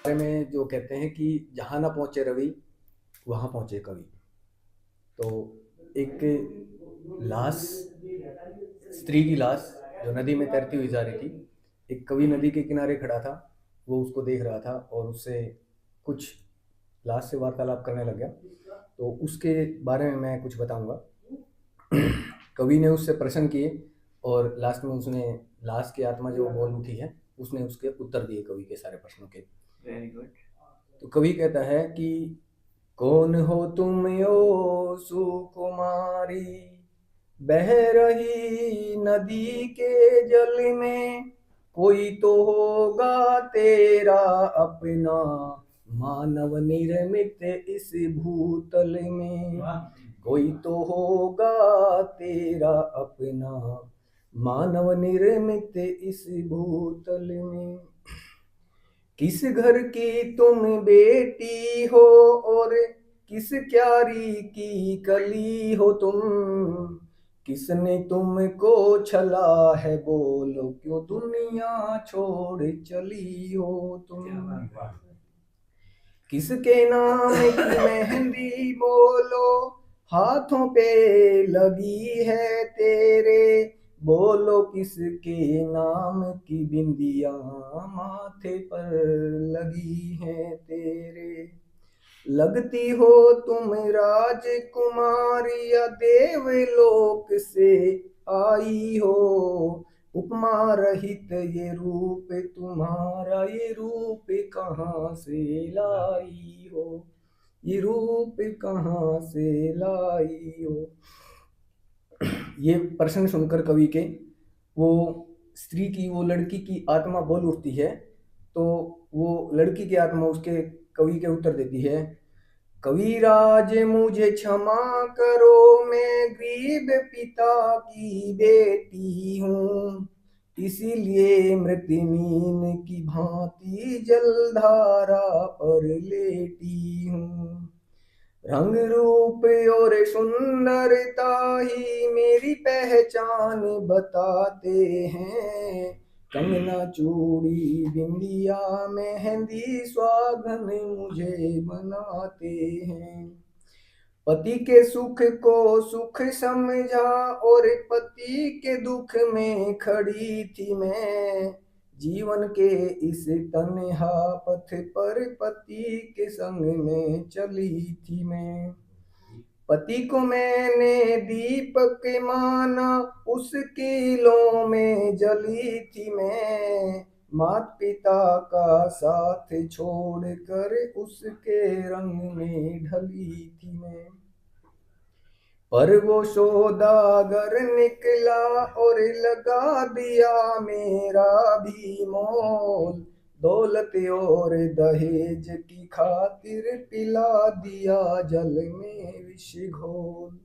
बारे में जो कहते हैं कि जहाँ ना पहुँचे रवि वहाँ पहुँचे कवि। तो एक लाश, स्त्री की लाश जो नदी में तैरती हुई जा रही थी, एक कवि नदी के किनारे खड़ा था। वो उसको देख रहा था और उससे कुछ लाश से वार्तालाप करने लग गया। तो उसके बारे में मैं कुछ बताऊंगा। कवि ने उससे प्रश्न किए और लास्ट में उसने, लाश की आत्मा जो बोल उठी है, उसने उसके उत्तर दिए कवि के सारे प्रश्नों के। Very good. तो कवि कहता है कि कौन हो तुम ओ सुकुमारी, बह रही नदी के जल में, कोई तो होगा तेरा अपना, मानव निर्मित इस भूतल में। कोई तो होगा तेरा अपना, मानव निर्मित इस भूतल में। किस घर की तुम बेटी हो और किस क्यारी की कली हो तुम, किसने तुमको छला है बोलो, क्यों दुनिया छोड़ चली हो तुम। किसके नाम की मेहंदी बोलो, हाथों पे लगी है तेरे, बोलो किसके नाम की बिंदिया माथे पर लगी है तेरे। लगती हो तुम राजकुमारी या देवलोक से आई हो, उपमा रहित ये रूप तुम्हारा, ये रूप कहाँ से लाई हो, ये रूप कहाँ से लाई हो। ये प्रश्न सुनकर कवि के, वो स्त्री की, वो लड़की की आत्मा बोल उठती है। तो वो लड़की की आत्मा उसके कवि के उत्तर देती है, कविराज मुझे क्षमा करो, मैं गरीब पिता की बेटी हूँ, इसीलिए मृत्यु नींद की भांति जलधारा पर लेटी हूँ। रंग रूप और सुंदरता ही मेरी पहचान बताते हैं, कंगना चूड़ी बिंदिया मेहंदी स्वागन मुझे बनाते हैं। पति के सुख को सुख समझा और पति के दुख में खड़ी थी मैं, जीवन के इस तन्हा पथ पर पति के संग में चली थी मैं। पति को मैंने दीपक माना, उसकी लौ में जली थी मैं, माता पिता का साथ छोड़कर उसके रंग में ढली थी मैं। पर वो सौदागर निकला और लगा दिया मेरा भी मोल, दौलत और दहेज की खातिर पिला दिया जल में विष घोल।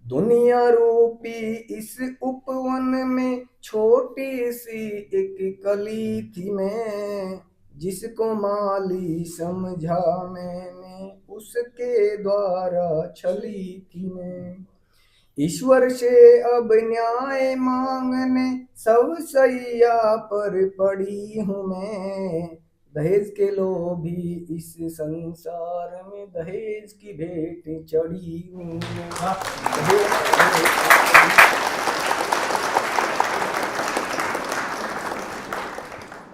दुनिया रूपी इस उपवन में छोटी सी एक कली थी मैं, जिसको माली समझा मैंने उसके द्वारा छली थी मैं। ईश्वर से अब न्याय मांगने सब सैया पर पड़ी हूँ मैं, दहेज के लोभी इस संसार में दहेज की भेंट चढ़ी हूँ मैं।